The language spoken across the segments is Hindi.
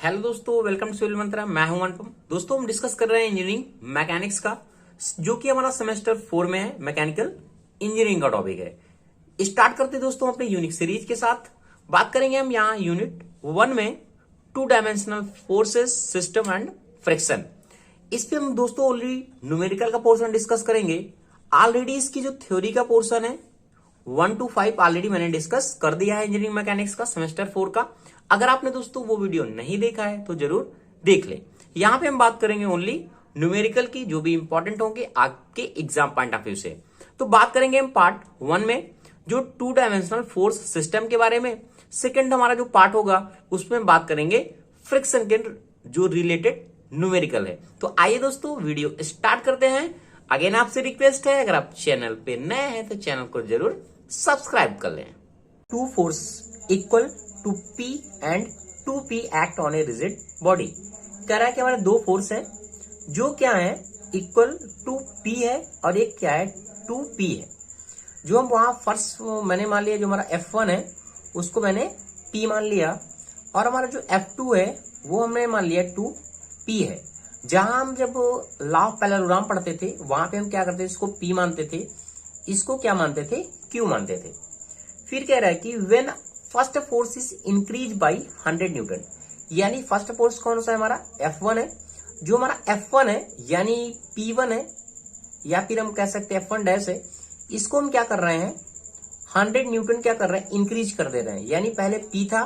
हेलो दोस्तों, वेलकम टू सिविल मंत्रा। मैं हूं अनुपम। दोस्तों हम डिस्कस कर रहे हैं इंजीनियरिंग मैकेनिक्स का, जो कि हमारा सेमेस्टर 4 में है। मैकेनिकल इंजीनियरिंग का टॉपिक है। स्टार्ट करते हैं दोस्तों अपने यूनिट सीरीज के साथ। बात करेंगे हम यहाँ यूनिट 1 में 2 dimensional forces, system and friction. इस पे हम दोस्तों ऑलरेडी न्यूमेरिकल का पोर्शन डिस्कस करेंगे। ऑलरेडी इसकी जो थ्योरी का पोर्शन है 1 to 5 ऑलरेडी मैंने डिस्कस कर दिया है इंजीनियरिंग मैकेनिक्स का सेमेस्टर 4 का। अगर आपने दोस्तों वो वीडियो नहीं देखा है तो जरूर देख ले। यहां पे हम बात करेंगे ओनली न्यूमेरिकल की, जो भी इंपॉर्टेंट होंगे आपके एग्जाम पॉइंट ऑफ व्यू से। तो बात करेंगे हम पार्ट 1 में जो 2 डायमेंशनल फोर्स सिस्टम के बारे में। सेकंड हमारा जो पार्ट होगा उसमें बात करेंगे फ्रिक्शन के जो रिलेटेड न्यूमेरिकल है। तो आइए दोस्तों वीडियो स्टार्ट करते हैं। अगेन आपसे रिक्वेस्ट है, अगर आप चैनल पे नए हैं तो चैनल को जरूर सब्सक्राइब कर लें। 2 force equal to P and 2P act on a rigid body. कह रहा है कि हमारे 2 फोर्स है जो क्या है, इक्वल टू P है और एक क्या है 2P है। जो हम वहां फर्स्ट मैंने मान लिया, जो हमारा F1 है उसको मैंने P मान लिया, और हमारा जो F2 है वो हमने मान लिया 2P है। जहां हम जब लॉ ऑफ पैरेललोग्राम पढ़ते थे वहां पे हम क्या करते थे, इसको P मानते थे, इसको क्या मानते थे, Q मानते थे। फिर कह रहा है कि when first force is increase by 100 Newton, यानी फर्स्ट फोर्स कौन सा है हमारा F1 है। जो हमारा F1 है यानी P1 है, या फिर हम कह सकते हैं F1 डैश है, इसको हम क्या कर रहे हैं 100 न्यूटन क्या कर रहे हैं, इंक्रीज कर दे रहे हैं। यानी पहले P था,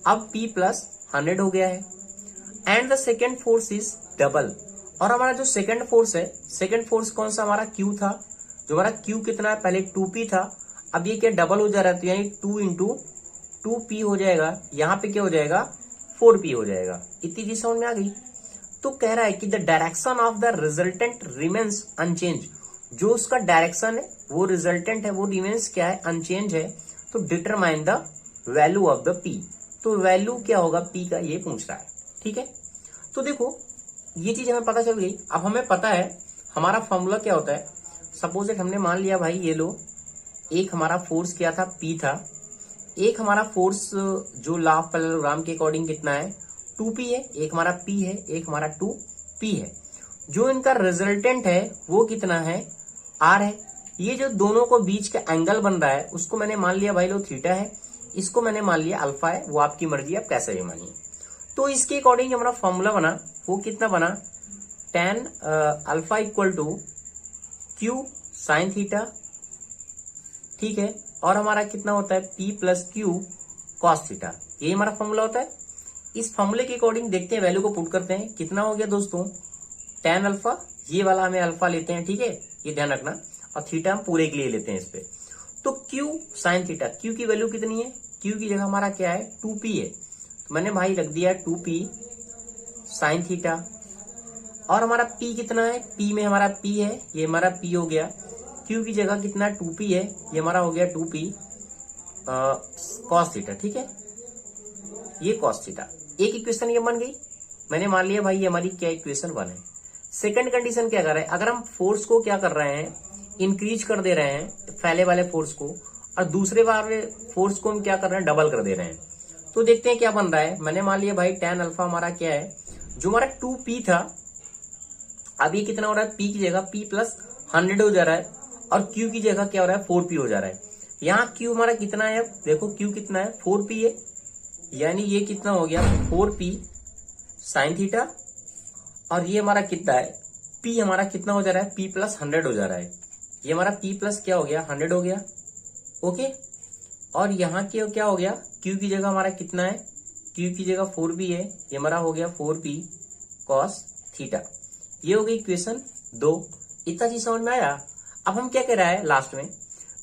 अब P प्लस 100 हो गया है। And the second force is double, और हमारा जो सेकेंड फोर्स है, सेकेंड फोर्स कौन सा हमारा Q था। जो हमारा Q कितना है, पहले 2P था, अब ये क्या डबल हो जा रहा है, तो यानी 2 इंटू 2P हो जाएगा। यहाँ पे क्या हो जाएगा 4P हो जाएगा। इतनी चीज समझ में आ गई। तो कह रहा है कि the direction of the resultant remains unchange. जो उसका डायरेक्शन है वो रिजल्टेंट है, वो रिमेन्स क्या है, अनचेंज है। तो determine the value of the P। तो वैल्यू क्या होगा P का, ये पूछ रहा है। ठीक है, तो देखो ये चीज हमें पता चल गई। अब हमें पता है हमारा फॉर्मूला क्या होता है। सपोज एक हमने मान लिया भाई, ये लो, एक हमारा फोर्स क्या था, P था। एक हमारा फोर्स जो लॉ ऑफ पैरेललोग्राम के अकॉर्डिंग कितना है 2P है, एक हमारा P है, एक हमारा 2P है। जो इनका रिजल्टेंट है वो कितना है, R है। ये जो दोनों को बीच का एंगल बन रहा है उसको मैंने मान लिया भाई लो थीटा है, इसको मैंने मान लिया अल्फा है। वो आपकी मर्जी, आप कैसे भी मानिए। तो इसके अकॉर्डिंग हमारा फॉर्मूला बना, वो कितना बना, tan alpha equal to Q sine theta. ठीक है, और हमारा कितना होता है P plus Q cos theta. ये हमारा फॉर्मूला होता है। इस फॉर्मूले के अकॉर्डिंग देखते हैं, वैल्यू को पुट करते हैं। कितना हो गया दोस्तों, tan अल्फा, ये वाला हमें अल्फा लेते हैं, ठीक है, ये ध्यान रखना, और थीटा हम पूरे के लिए लेते हैं इस पे। तो Q साइन थीटा, Q की वैल्यू कितनी है, Q की जगह हमारा क्या है 2P है, तो मैंने भाई रख दिया 2P साइन थीटा। और हमारा P कितना है, P में हमारा P है, ये हमारा P हो गया। Q की जगह कितना 2P है, ये हमारा हो गया 2P कॉस थीटा। ठीक है, ये कॉस थीटा। एक इक्वेशन ये बन गई। मैंने मान लिया भाई ये हमारी क्या इक्वेशन 1 है। सेकंड कंडीशन क्या कर रहा है, अगर हम फोर्स को क्या कर रहे हैं, इंक्रीज कर दे रहे हैं पहले वाले फोर्स को, और दूसरे वाले फोर्स को हम क्या कर रहे हैं, डबल कर दे रहे हैं। तो देखते हैं क्या बन रहा है। मैंने मान लिया भाई tan अल्फा हमारा क्या है, जो हमारा 2P था, अब ये कितना हो रहा है, P की जगह P प्लस 100 हो जा रहा है, और Q की जगह क्या हो रहा है 4P हो जा रहा है। यहाँ Q हमारा कितना है, अब देखो Q कितना है 4P है, यानी ये कितना हो गया 4P साइन थीटा। और ये हमारा कितना है, P हमारा कितना हो जा रहा है, P प्लस 100 हो जा रहा है। ये हमारा P प्लस क्या हो गया 100 हो गया। ओके, और यहाँ क्या हो गया, Q की जगह हमारा कितना है, Q की जगह 4P है, ये हमारा हो गया 4P कॉस थीटा। ये हो गई इक्वेशन 2। इतना चीज समझ में आया। अब हम क्या कह रहा है लास्ट में,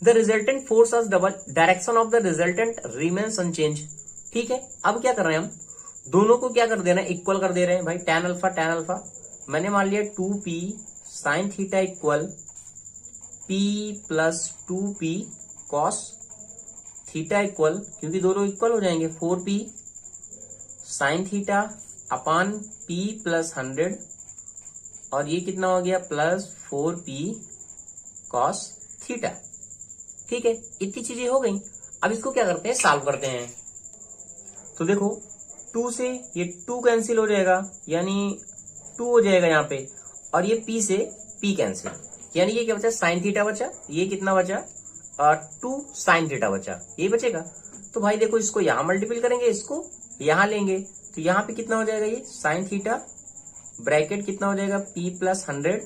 the resultant force of double, direction of the resultant remains unchange. ठीक है, अब क्या कर रहे हैं हम, दोनों को क्या कर दे रहे हैं, इक्वल कर दे रहे हैं भाई। tan अल्फा मैंने मान लिया 2P sine theta equal P plus 2P cos theta equal, क्योंकि दोनों इक्वल हो जाएंगे, 4P sine theta upon P plus 100, और ये कितना हो गया प्लस 4P कॉस थीटा। ठीक है, इतनी चीजें हो गई। अब इसको क्या करते हैं, सॉल्व करते हैं। तो देखो 2 से ये 2 कैंसिल हो जाएगा, यानी 2 हो जाएगा यहाँ पे, और ये P से P कैंसिल, यानी ये क्या बचा, साइन थीटा बचा। ये कितना बचा, 2 साइन थीटा बचा, ये बचेगा। तो भाई देखो इसको यहां मल्टीपल करेंगे, इसको यहां लेंगे, तो यहाँ पे कितना हो जाएगा, ये साइन थीटा ब्रैकेट कितना हो जाएगा, P plus 100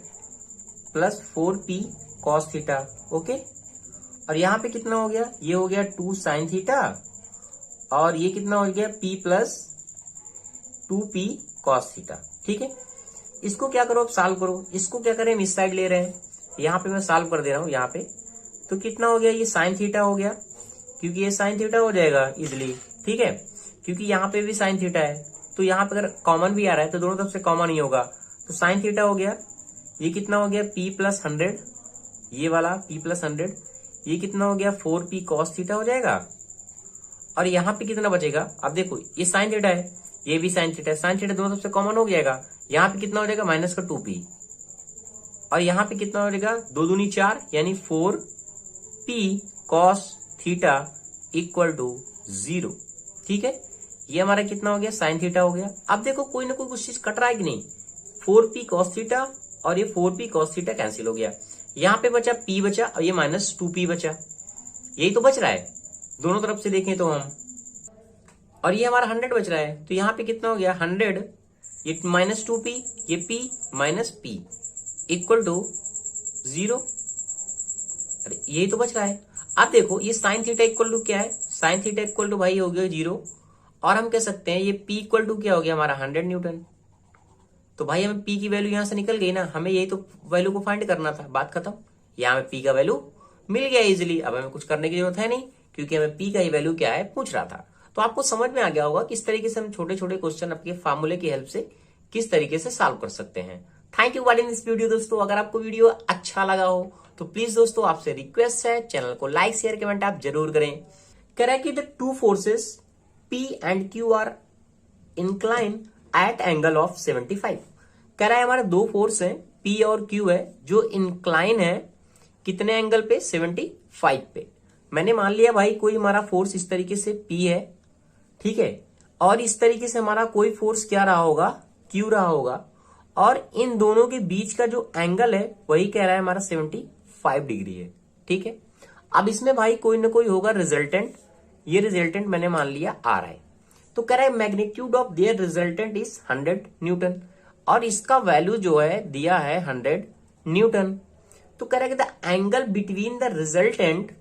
plus 4P cos theta. Okay, और यहाँ पे कितना हो गया, ये हो गया 2 साइन थीटा, और ये कितना हो गया, P plus 2P cos theta. ठीक है, इसको क्या करो, अब सॉल्व करो। इसको क्या करें, हम इस साइड ले रहे हैं, यहाँ पे मैं सॉल्व कर दे रहा हूँ यहाँ पे। तो कितना हो गया, ये साइन थीटा हो गया, क्योंकि ये साइन थीटा हो जाएगा इजिली। ठीक है, क्योंकि यहाँ पे भी साइन थीटा है, तो यहाँ पे अगर कॉमन भी आ रहा है तो दोनों तरफ से कॉमन ही होगा, तो साइन थीटा हो गया। ये कितना हो गया, P प्लस 100, ये वाला P प्लस 100, ये कितना हो गया, 4P कॉस थीटा हो जाएगा। और यहाँ पे कितना बचेगा, अब देखो ये साइन थीटा है, ये भी साइन थीटा है, साइन थीटा दोनों तरफ से कॉमन हो जाएगा। यहाँ पे कितना हो जाएगा, माइनस का 2P, और यहाँ पे कितना हो जाएगा, 2 दूनी 4, यानी 4P cos theta equal to 0। ठीक है, ये हमारा कितना हो गया, साइन थीटा हो गया। अब देखो कोई ना कोई कुछ चीज कट रहा है कि नहीं, 4P कॉस थीटा और ये 4P कॉस थीटा कैंसिल हो गया, यहाँ पे बचा P बचा, और ये माइनस 2P बचा, यही तो बच रहा है दोनों तरफ से देखें तो हम। और ये हमारा 100 बच रहा है, तो यहाँ पे कितना हो गया, 100, ये माइनस 2P, ये P minus P equal to 0। अरे यही तो बच रहा है। अब देखो ये साइन थीटा इक्वल टू क्या है, साइन थीटा इक्वल टू भाई हो गया 0, और हम कह सकते हैं ये P इक्वल टू क्या हो गया, हमारा 100 न्यूटन। तो भाई हमें P की वैल्यू यहां से निकल गई ना, हमें यही तो वैल्यू को फाइंड करना था, बात खत्म। यहाँ हमें P का वैल्यू मिल गया इजिली, अब हमें कुछ करने की जरूरत है नहीं, क्योंकि हमें P का ही वैल्यू क्या है पूछ रहा था। तो आपको समझ में आ गया होगा किस तरीके से हम छोटे छोटे क्वेश्चन आपके फार्मूले की हेल्प से किस तरीके से सॉल्व कर सकते हैं। Thank you watching this video दोस्तों। अगर आपको वीडियो अच्छा लगा हो तो प्लीज दोस्तों आपसे रिक्वेस्ट है, चैनल को लाइक शेयर कमेंट आप जरूर करें। कह रहा है कि the two forces P and Q are incline at angle of 75। कह रहा है हमारे दो फोर्स हैं P और Q है जो इंक्लाइन है कितने एंगल पे, 75 पे। मैंने मान लिया भाई कोई हमारा फोर्स इस तरीके से P है, ठीक है, और इस तरीके से हमारा कोई फोर्स क्या रहा होगा, Q रहा होगा, और इन दोनों के बीच का जो एंगल है वही कह रहा है हमारा 75 डिग्री है। ठीक है, अब इसमें भाई कोई ना कोई होगा रिजल्टेंट, ये रिजल्टेंट मैंने मान लिया आ रहा है। तो कह रहा है magnitude of their resultant is 100 Newton, और इसका वैल्यू जो है दिया है 100 न्यूटन। तो कह रहा है कि the angle between the resultant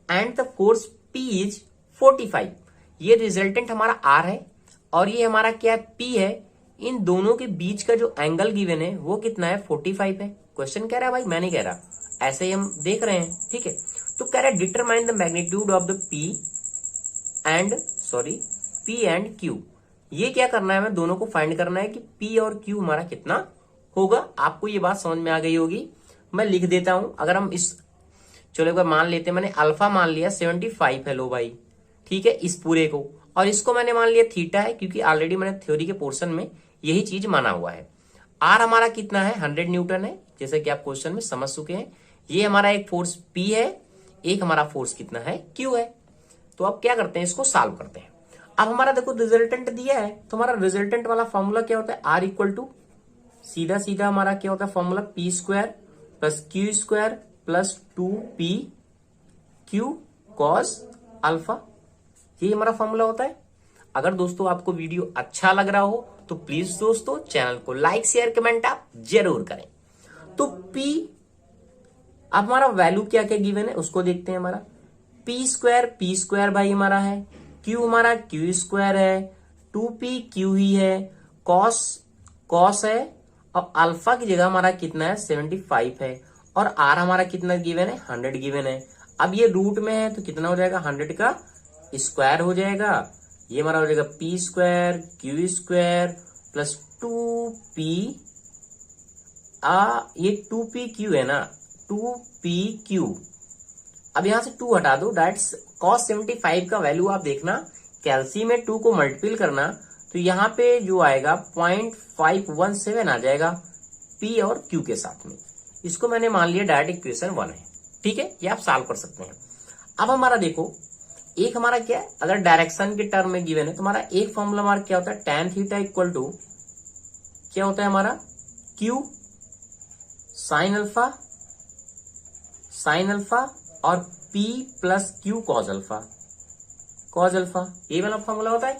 and the force P is 45। ये रिजल्टेंट हमारा R है और ये हमारा क्या है, P है। इन दोनों के बीच का जो एंगल गिवन है वो कितना है, 45 है। क्वेश्चन कह रहा है भाई, मैं नहीं कह रहा, ऐसे ही हम देख रहे हैं। ठीक है, तो कह रहा है determine the magnitude of the P and Q। ये क्या करना है, हमें दोनों को फाइंड करना है कि P और Q हमारा कितना होगा। आपको ये बात समझ में आ गई होगी, मैं लिख देता हूं। अगर हम इस, चलो एक बार मान लेते हैं, मैंने अल्फा मान लिया 75 है, लो भाई, ठीक है, इस पूरे को, और इसको मैंने मान लिया थीटा है, क्योंकि ऑलरेडी मैंने थ्योरी के पोर्शन में यही चीज माना हुआ है। आर हमारा कितना है, 100 न्यूटन है, जैसे कि आप क्वेश्चन में समझ चुके हैं। ये हमारा एक फोर्स P है, एक हमारा फोर्स कितना है, Q है। तो अब क्या करते हैं, इसको सॉल्व करते हैं। अब हमारा देखो रिजल्टेंट दिया है, तो हमारा रिजल्टेंट वाला फॉर्मूला क्या होता है, R इक्वल टू सीधा सीधा हमारा क्या होता है formula, P square plus Q square plus 2P Q cos alpha, ये हमारा फॉर्मूला होता है। अगर दोस्तों आपको वीडियो अच्छा लग रहा हो तो प्लीज दोस्तों चैनल को लाइक शेयर कमेंट आप जरूर करें। तो P, अब हमारा वैल्यू क्या क्या गिवन है उसको देखते हैं। हमारा P स्क्वायर भाई हमारा है, Q हमारा Q स्क्वायर है, 2P Q ही है, कॉस है, और अल्फा की जगह हमारा कितना है, 75 है, और R हमारा कितना गिवन है, 100 गिवन है। अब ये रूट में है तो कितना हो जाएगा, 100 का स्क्वायर हो जाएगा, ये हमारा हो जाएगा P square Q square plus 2P, ये 2PQ है ना, 2PQ। अब यहां से 2 हटा दो, डायरेक्ट cos 75 का वैल्यू आप देखना, कैल्सी में 2 को मल्टीपल करना, तो यहाँ पे जो आएगा 0.517 आ जाएगा P और Q के साथ में। इसको मैंने मान लिया डायरेक्ट इक्वेशन 1 है। ठीक है, ये आप सॉल्व कर सकते हैं। अब हमारा देखो एक हमारा क्या है, अगर डायरेक्शन के टर्म में गिवन है तो हमारा एक फॉर्मूला हमारा क्या होता है, tan थीटा इक्वल टू क्या होता है हमारा q साइन अल्फा और p plus q cause alpha, ये वाला फॉर्मूला होता है।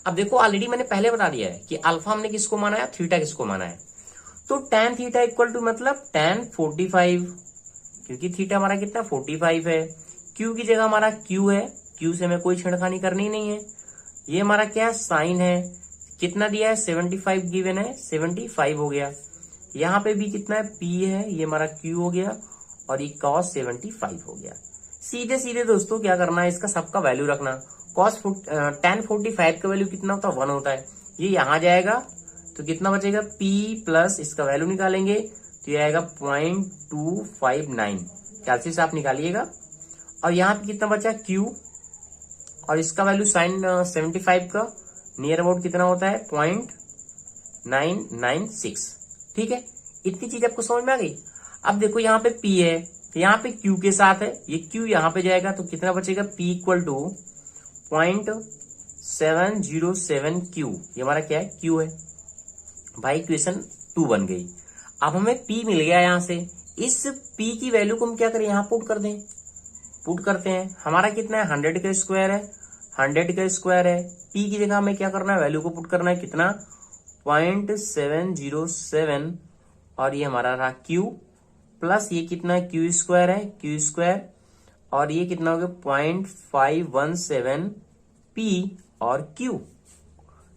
अब देखो ऑलरेडी मैंने पहले बता दिया है कि अल्फा हमने किसको माना है, थीटा किसको माना है। तो tan थीटा इक्वल टू मतलब tan 45, क्योंकि थीटा हमारा कितना 45 है। q की जगह हमारा q है, q से हमें कोई छेड़खानी करनी नहीं है। ये हमारा क्या है, साइन है, कितना दिया है 75 गिवन है, 75 हो गया। यहाँ पे भी कितना है, p है, ये हमारा q हो गया और ये cos 75 हो गया। सीधे सीधे दोस्तों क्या करना है, इसका सबका वैल्यू रखना। tan 45 का वैल्यू कितना होता है, 1 होता है। ये यहां जाएगा तो कितना बचेगा, p प्लस इसका वैल्यू निकालेंगे तो ये आएगा 0.259, कैलसी से आप निकालिएगा। और यहाँ पे कितना बचा q और इसका वैल्यू साइन 75 का नियर अबाउट कितना होता है 0.996। ठीक है, इतनी चीज आपको समझ में आ गई। अब देखो यहाँ पे p है, यहाँ पे q के साथ है, ये q यहाँ पे जाएगा तो कितना बचेगा, p इक्वल टू 0.707 q, ये हमारा क्या है, q है भाई। इक्वेशन 2 बन गई। अब हमें p मिल गया यहाँ से, इस p की वैल्यू को हम क्या करें, यहाँ पुट कर दें, पुट करते हैं। हमारा कितना है, 100 का स्क्वायर है, 100 का स्क्वायर है। p की जगह हमें क्या करना है, वैल्यू को पुट करना है, कितना 0.707 और ये हमारा रहा q प्लस ये कितना है, q स्क्वायर है, q स्क्वायर और ये कितना हो गया 0.517 p और q।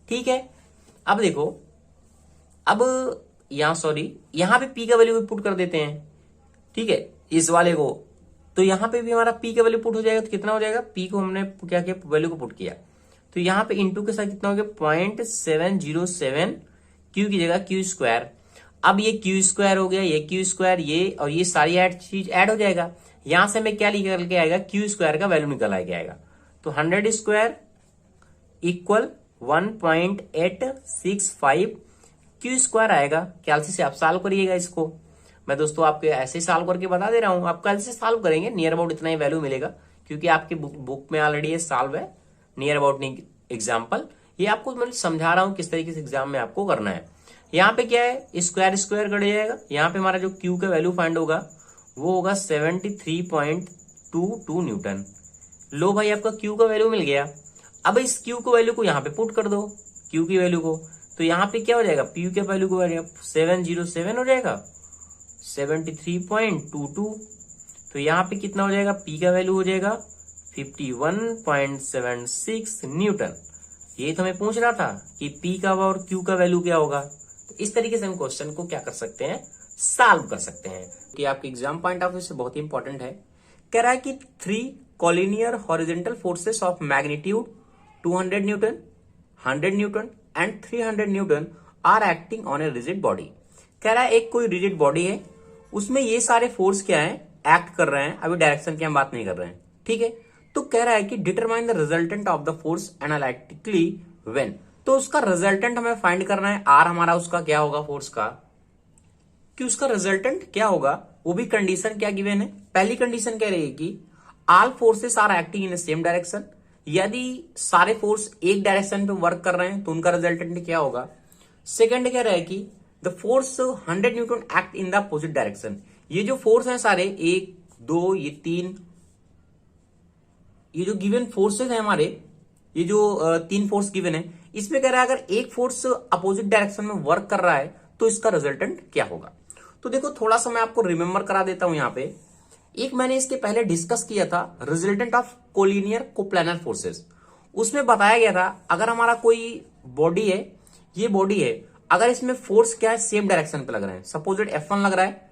ठीक है, अब देखो, अब यहाँ पे p का वैल्यू भी पुट कर देते हैं। ठीक है, इस वाले को, तो यहाँ पे भी हमारा p का वैल्यू पुट हो जाएगा तो कितना हो जाएगा, p को हमने क्या किया, वैल्यू को पुट किया तो यहाँ पे इंटू के साथ कितना हो गया 0.707 q की जगह q स्क्वायर। अब ये q स्क्वायर हो गया, ये q स्क्वायर, ये और ये सारी चीज ऐड हो जाएगा। यहां से हमें क्या निकल के आएगा, q स्क्वायर का वैल्यू निकल के आएगा। तो 100 स्क्वायर इक्वल 1.865 q स्क्वायर आएगा। कैलसी से आप सॉल्व करिएगा इसको, मैं दोस्तों आपके ऐसे सॉल्व करके बता दे रहा हूं, आप कैलसी से सॉल्व करेंगे नियर अबाउट इतना ही वैल्यू मिलेगा, क्योंकि आपके बुक में ऑलरेडी ये सॉल्व है, नियर अबाउट नहीं एग्जाम्पल। ये आपको मैं समझा रहा हूं किस तरीके से एग्जाम में आपको करना है। यहाँ पे क्या है, स्क्वायर स्क्वायर कट जाएगा। यहाँ पे हमारा जो Q का वैल्यू फाइंड होगा वो होगा 73.22 न्यूटन। लो भाई, आपका Q का वैल्यू मिल गया। अब इस Q को वैल्यू को यहाँ पे पुट कर दो, Q की वैल्यू को, तो यहाँ पे क्या हो जाएगा, P के वैल्यू को 707 हो जाएगा, 73.22। तो यहाँ पे कितना हो जाएगा, P का वैल्यू हो जाएगा 51.76 न्यूटन। ये तो हमें पूछ रहा था कि P का और Q का वैल्यू क्या होगा। तो इस तरीके से हम क्वेश्चन को क्या कर सकते हैं, सॉल्व कर सकते हैं, कि आपके एग्जाम पॉइंट ऑफ व्यू से बहुत ही इंपॉर्टेंट है। कह रहा है कि 3 collinear horizontal forces of magnitude 200 newton, 100 newton and 300 newton are acting on a rigid body. कह रहा है एक कोई रिजिड बॉडी है, उसमें ये सारे फोर्स क्या है, एक्ट कर रहे हैं। अभी डायरेक्शन की हम बात नहीं कर रहे हैं, ठीक है। तो कह रहा है कि determine the resultant of the force analytically when. तो उसका रिजल्टेंट हमें फाइंड करना है। आर हमारा उसका क्या होगा, फोर्स का, कि उसका रिजल्टेंट क्या होगा, वो भी कंडीशन क्या गिवन है। पहली कंडीशन कह रही है कि all forces are acting in same direction. यदि सारे फोर्स एक डायरेक्शन पे वर्क कर रहे हैं तो उनका रिजल्टेंट क्या होगा। सेकंड कह रहा है कि the force 100 Newton act in the opposite direction. ये जो फोर्स है सारे 1 2 ये 3, ये जो गिवन फोर्सेस है हमारे, ये जो 3 फोर्स गिवन है, इसमें कह रहा है अगर एक फोर्स अपोजिट डायरेक्शन में वर्क कर रहा है तो इसका रिजल्टेंट क्या होगा। तो देखो थोड़ा सा मैं आपको रिमेंबर करा देता हूं। यहां पे एक मैंने इसके पहले डिस्कस किया था, resultant of collinear coplanar forces. उसमें बताया गया था अगर हमारा कोई बॉडी है, ये बॉडी है, अगर इसमें फोर्स क्या है, सेम डायरेक्शन पे लग रहे हैं, सपोज F1 लग रहा है,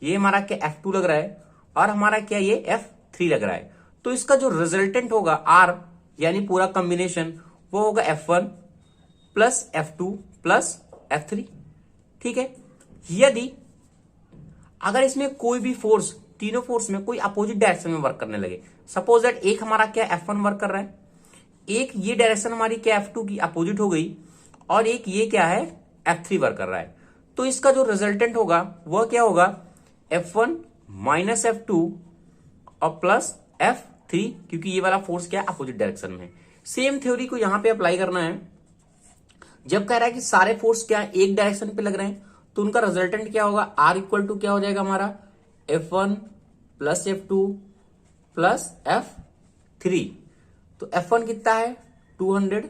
ये हमारा क्या F2 लग रहा है और हमारा क्या ये F3 लग रहा है, तो इसका जो रिजल्टेंट होगा R यानी पूरा कॉम्बिनेशन वो होगा F1 plus F2 plus F3। ठीक है, यदि अगर इसमें कोई भी फोर्स, तीनों फोर्स में कोई अपोजिट डायरेक्शन में वर्क करने लगे, सपोज दैट एक हमारा क्या F1 वर्क कर रहा है, एक ये डायरेक्शन हमारी क्या F2 की अपोजिट हो गई और एक ये क्या है F3 वर्क कर रहा है, तो इसका जो रिजल्टेंट होगा वह क्या होगा, F1 माइनस F2 और प्लस F3। 3, क्योंकि ये वाला फोर्स क्या है, अपोजिट डायरेक्शन में। सेम थ्योरी को यहां पे अप्लाई करना है। जब कह रहा है कि सारे फोर्स क्या है, एक डायरेक्शन पे लग रहे हैं, तो उनका रिजल्टेंट क्या होगा, R इक्वल टू क्या हो जाएगा हमारा, F1 plus F2 plus F3। तो F1 कितना है 200,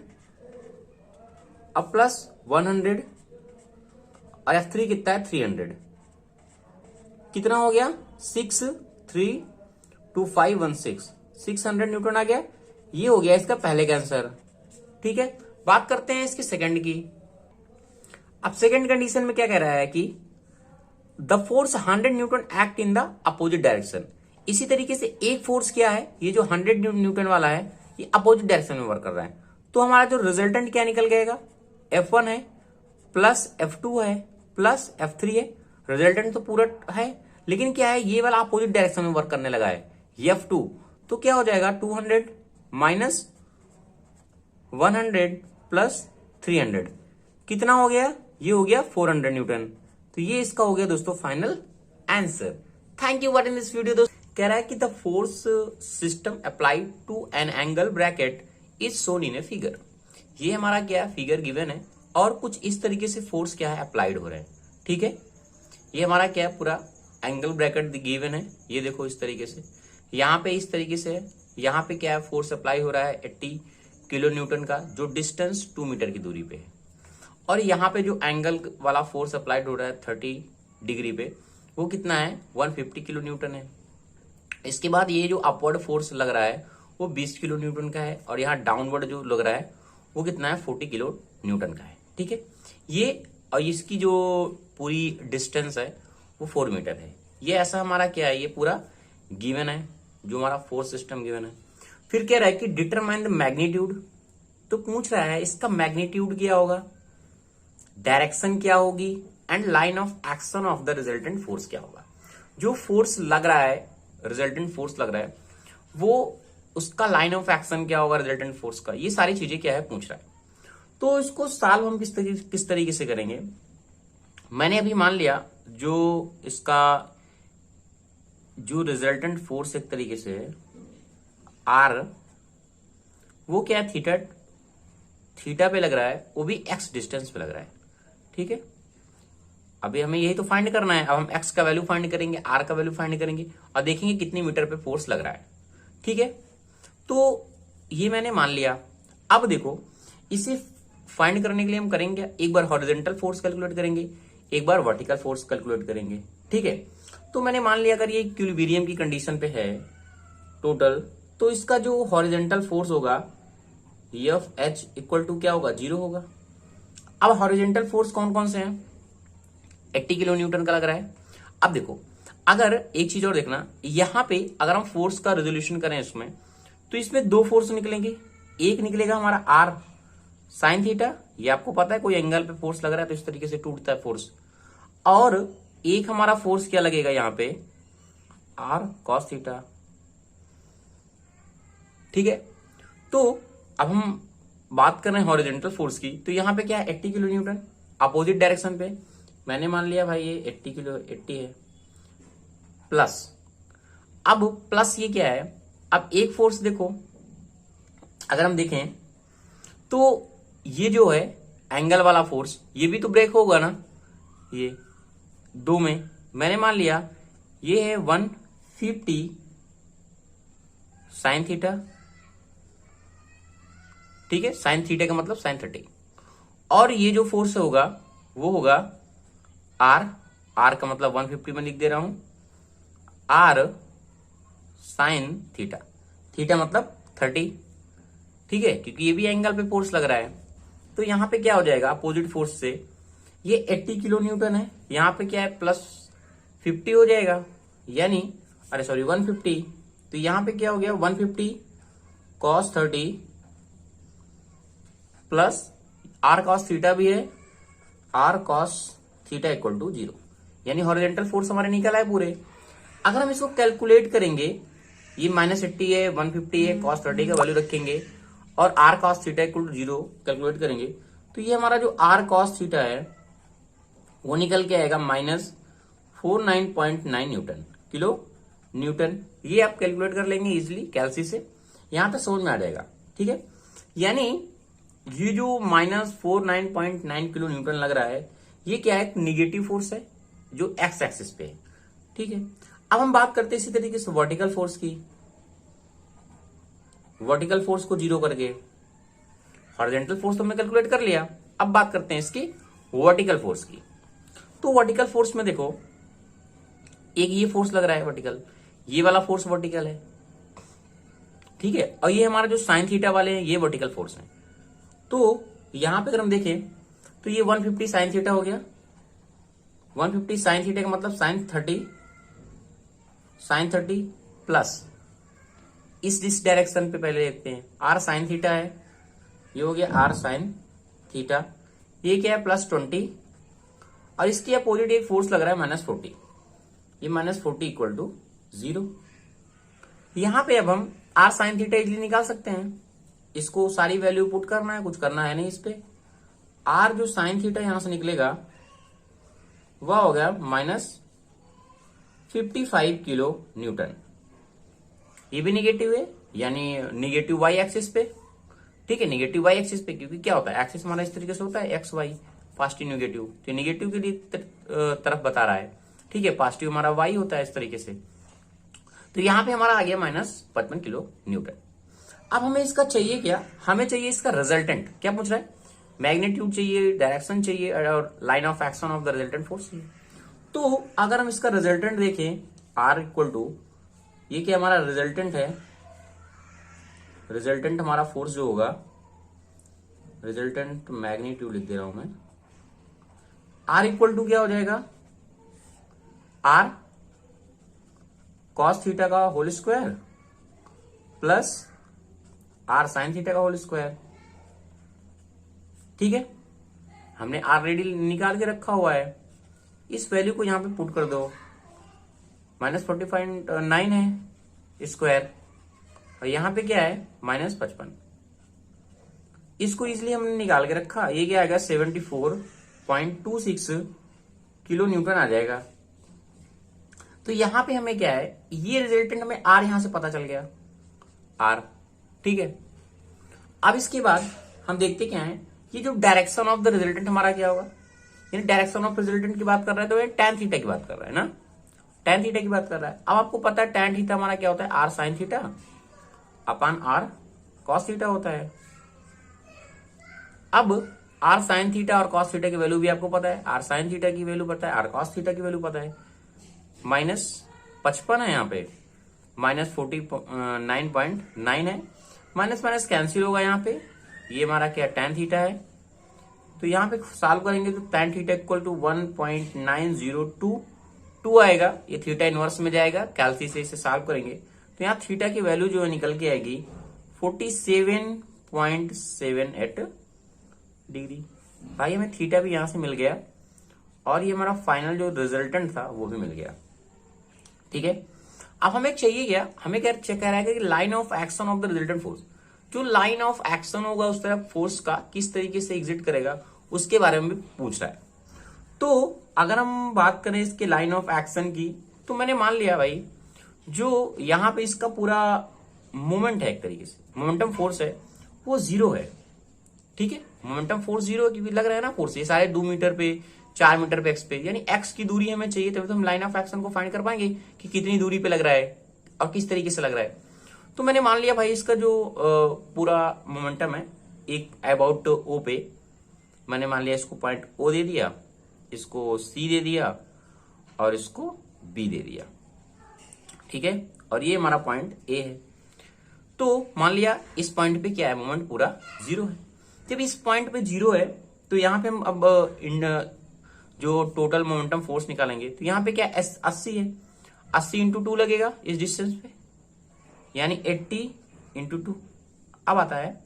अब प्लस 100, और F3 कितना है 300। कितना हो गया 6, 3, 2, 5, 1, 6, 600 न्यूटन आ गया। ये हो गया इसका पहले का आंसर। ठीक है, बात करते हैं इसकी सेकंड की। अब सेकंड कंडीशन में क्या कह रहा है कि the force 100 Newton act in the opposite direction. इसी तरीके से एक फोर्स क्या है, ये जो 100 न्यूटन वाला है, ये अपोजिट डायरेक्शन में वर्क कर रहा है। तो हमारा जो रिजल्टेंट क्या निकल गएगा, F1 है प्लस F2 है प्लस F3 है। रिजल्टेंट तो पूरा है, लेकिन क्या है, ये वाला अपोजिट डायरेक्शन में वर्क करने लगा है, ये F2। तो क्या हो जाएगा 200 माइनस 100 प्लस 300, कितना हो गया, ये हो गया 400 न्यूटन। तो ये इसका हो गया दोस्तों final answer. Thank you. What in this video दोस्तों कह रहा है कि the force system applied to an angle bracket is shown in a figure. ये हमारा क्या है, फिगर गिवन है, और कुछ इस तरीके से फोर्स क्या है अप्लाइड हो रहा है। ठीक है, ये हमारा क्या है, पूरा एंगल ब्रैकेट गिवन है। ये देखो इस तरीके से, यहाँ पे इस तरीके से है, यहाँ पे क्या है, फोर्स अप्लाई हो रहा है 80 किलो न्यूटन का, जो डिस्टेंस 2 मीटर की दूरी पे है। और यहाँ पे जो एंगल वाला फोर्स अप्लाइड हो रहा है 30 डिग्री पे, वो कितना है 150 किलो न्यूटन है। इसके बाद ये जो अपवर्ड फोर्स लग रहा है वो 20 किलो न्यूटन का है, और यहाँ डाउनवर्ड जो लग रहा है वो कितना है 40 किलो न्यूटन का है। ठीक है, ये और इसकी जो पूरी डिस्टेंस है वो 4 मीटर है। ये ऐसा हमारा क्या है, ये पूरा गिवन है, जो हमारा फोर्स सिस्टम गिवन है। फिर कह रहा है कि डिटरमाइन द मैग्नीट्यूड। तो पूछ रहा है इसका मैग्नीट्यूड क्या होगा, डायरेक्शन क्या होगी, and line of action of the resultant force क्या होगा। जो फोर्स लग रहा है, रिजल्टेंट फोर्स लग रहा है, वो उसका लाइन ऑफ एक्शन क्या होगा रिजल्टेंट फोर्स का, ये सारी चीजें क्या है पूछ रहा है। तो इसको सॉल्व हम किस तरीके से करेंगे। मैंने अभी मान लिया जो इसका जो रिजल्टेंट फोर्स एक तरीके से है R, वो क्या है थीटा पे लग रहा है, वो भी x डिस्टेंस पे लग रहा है। ठीक है, अभी हमें यही तो फाइंड करना है। अब हम x का वैल्यू फाइंड करेंगे, R का वैल्यू फाइंड करेंगे, और देखेंगे कितनी मीटर पे फोर्स लग रहा है। ठीक है, तो ये मैंने मान लिया। अब देखो, इसे फाइंड करने के लिए हम करेंगे, एक बार हॉरिजॉन्टल फोर्स कैलकुलेट करेंगे, एक बार वर्टिकल फोर्स कैलकुलेट करेंगे। ठीक है, तो मैंने मान लिया अगर ये इक्विलिब्रियम की कंडीशन पे है टोटल, तो इसका जो हॉरिजॉन्टल फोर्स होगा F इक्वल टू क्या होगा, 0 होगा। अब हॉरिजॉन्टल फोर्स कौन कौन से हैं, 80 किलो न्यूटन का लग रहा है। अब देखो, अगर एक चीज और देखना, यहां पे अगर हम फोर्स का रेजोल्यूशन करें इसमें, तो इसमें 2 फोर्स निकलेंगे। एक निकलेगा हमारा R साइन थीटा, ये आपको पता है कोई एंगल पे फोर्स लग रहा है तो इस तरीके से टूटता है फोर्स। और एक हमारा फोर्स क्या लगेगा यहाँ पे, R कॉस थीटा। ठीक है, तो अब हम बात कर रहे हैं हॉरिजॉन्टल फोर्स की, तो यहाँ पे क्या है 80 किलो न्यूटन अपोजिट डायरेक्शन पे। मैंने मान लिया भाई ये 80 है प्लस। अब प्लस ये क्या है, अब एक फोर्स देखो, अगर हम देखें तो ये जो है एंगल वाला फोर्स, ये भी तो ब्रेक होगा ना, ये 2 में मैंने मान लिया ये है 150 साइन थीटा। ठीक है, साइन थीटा का मतलब साइन 30, और ये जो फोर्स होगा वो होगा R का मतलब 150 में लिख दे रहा हूं, R साइन थीटा, थीटा मतलब 30। ठीक है, क्योंकि ये भी एंगल पे फोर्स लग रहा है। तो यहां पे क्या हो जाएगा, अपोजिट फोर्स से ये 80 किलो न्यूटन है, यहां पे क्या है प्लस 50 हो जाएगा, यानी 150। तो यहां पे क्या हो गया 150 cos 30 plus R cos theta भी है, R cos थीटा इक्वल टू 0, यानी हॉरिजॉन्टल फोर्स हमारे निकल आए पूरे। अगर हम इसको कैलकुलेट करेंगे, ये -80 है, 150 है, cos 30 का वैल्यू रखेंगे, और R cos थीटा इक्वल टू 0 कैलकुलेट करेंगे, तो ये हमारा जो R cos थीटा है वो निकल के आएगा -49.9 न्यूटन किलो न्यूटन। ये आप कैलकुलेट कर लेंगे इजिली कैलसी से, यहां तक समझ में आ जाएगा। ठीक है, यानी ये जो -49.9 किलो न्यूटन लग रहा है, ये क्या है, निगेटिव फोर्स है जो एक्स एक्सिस पे है। ठीक है, अब हम बात करते हैं इसी तरीके से वर्टिकल फोर्स की। वर्टिकल फोर्स को जीरो करके हॉरिजॉन्टल फोर्स तो हमने कैलकुलेट कर लिया, अब बात करते हैं इसकी वर्टिकल फोर्स की। तो वर्टिकल फोर्स में देखो, एक ये फोर्स लग रहा है वर्टिकल, ये वाला फोर्स वर्टिकल है। ठीक है, और ये हमारा जो साइन थीटा वाले हैं ये वर्टिकल फोर्स है। तो यहां पे अगर हम देखें तो ये 150 साइन थीटा हो गया। 150 साइन थीटा का मतलब साइन 30 प्लस इस डायरेक्शन पे पहले देखते हैं, आर साइन थीटा है, ये हो गया आर साइन थीटा। ये क्या है, +20, और इसकी अपोजिट एक फोर्स लग रहा है -40। ये -40 इक्वल टू 0। यहां पे अब हम आर साइन थीटा इजिली निकाल सकते हैं। इसको सारी वैल्यू पुट करना है, कुछ करना है नहीं इस पे। आर जो साइन थीटा यहां से निकलेगा वह हो गया -55 किलो न्यूटन। ये भी निगेटिव है, यानी निगेटिव वाई एक्सिस पे। ठीक है, निगेटिव वाई एक्सिस पे, क्योंकि क्या होता है, एक्सिस हमारा इस तरीके से होता है एक्स वाई, पॉजिटिव निगेटिव, तो निगेटिव के लिए तरफ बता रहा है। ठीक है, पॉजिटिव हमारा वाई होता है इस तरीके से। तो यहां पे हमारा आ गया -55 किलो न्यूटन। अब हमें इसका चाहिए क्या, हमें चाहिए इसका रिजल्टेंट। क्या पूछ रहा है, मैग्नीट्यूड चाहिए, डायरेक्शन चाहिए, और line of action of the resultant force चाहिए। तो अगर हम इसका रिजल्टेंट देखें, आर इक्वल टू, ये क्या हमारा रिजल्टेंट है, रिजल्टेंट हमारा फोर्स जो होगा, रिजल्टेंट मैग्नीट्यूड लिख दे रहा हूं मैं, आर इक्वल टू क्या हो जाएगा, आर कॉस थीटा का whole square plus R sine theta का होल स्क्वायर। ठीक है, हमने आर रेडी निकाल के रखा हुआ है, इस वैल्यू को यहां पे पुट कर दो। -45.9 है स्क्वायर, और यहां पे क्या है -55। इसको इसलिए हमने निकाल के रखा, ये क्या आएगा 74.26 किलो न्यूटन आ जाएगा। तो यहां पे हमें क्या है, ये रिजल्टेंट हमें आर यहां से पता चल गया, आर। ठीक है, अब इसके बाद हम देखते क्या है, ये जो डायरेक्शन ऑफ द रिजल्टेंट हमारा क्या होगा, यानी डायरेक्शन ऑफ रिजल्टेंट की बात कर रहा है तो ये tan थीटा की बात कर रहा है ना, tan थीटा की बात कर रहा है। अब आपको पता है tan थीटा हमारा क्या होता है, R sine theta upon R cos theta होता है। अब आर साइन थीटा और कॉस थीटा की वैल्यू भी आपको पता है, आर साइन थीटा की वैल्यू पता है, आर कॉस थीटा की वैल्यू पता है। -55 है यहाँ पे, -49.9 है, माइनस माइनस कैंसिल होगा यहाँ पे, ये हमारा क्या tan थीटा है। तो यहाँ पे सॉल्व करेंगे तो tan थीटा इक्वल टू 1.9022 आएगा, ये थीटा इनवर्स में जाएगा, कैलसी से इसे सॉल्व करेंगे तो यहाँ थीटा की वैल्यू जो है निकल के आएगी 47.78 डिग्री। भाई हमें थीटा भी यहां से मिल गया, और ये हमारा फाइनल जो रिजल्टेंट था वो भी मिल गया। ठीक है, अब हमें चाहिए क्या, हमें क्या चेक कर रहा है कि line of action of the resultant force, जो लाइन ऑफ एक्शन होगा उस तरफ फोर्स का किस तरीके से एग्जिट करेगा उसके बारे में भी पूछ रहा है। तो अगर हम बात करें इसके लाइन ऑफ एक्शन की, तो मैंने मान लिया भाई जो यहां पे इसका पूरा मोमेंट है, एक तरीके से मोमेंटम फोर्स है वो 0 है। ठीक है, मोमेंटम फोर्स 0 है, क्योंकि लग रहा है ना फोर्स, ये सारे 2 मीटर पे 4 मीटर पे एक्स पे, यानी एक्स की दूरी हमें चाहिए, तभी तो हम लाइन ऑफ एक्शन को फाइंड कर पाएंगे कि कितनी दूरी पे लग रहा है और किस तरीके से लग रहा है। तो मैंने मान लिया भाई इसका जो पूरा मोमेंटम है एक अबाउट ओ पे, मैंने मान लिया इसको पॉइंट ओ दे दिया, इसको सी दे दिया और इसको बी दे दिया। ठीक है, और ये हमारा पॉइंट ए है। तो मान लिया इस पॉइंट पे क्या है, मोमेंट पूरा 0 है। जब इस पॉइंट पे 0 है तो यहां पे हम अब जो टोटल मोमेंटम फोर्स निकालेंगे तो यहां पे क्या 80 है, 80 इंटू 2 लगेगा इस डिस्टेंस पे, यानी 80 इंटू 2 अब आता है।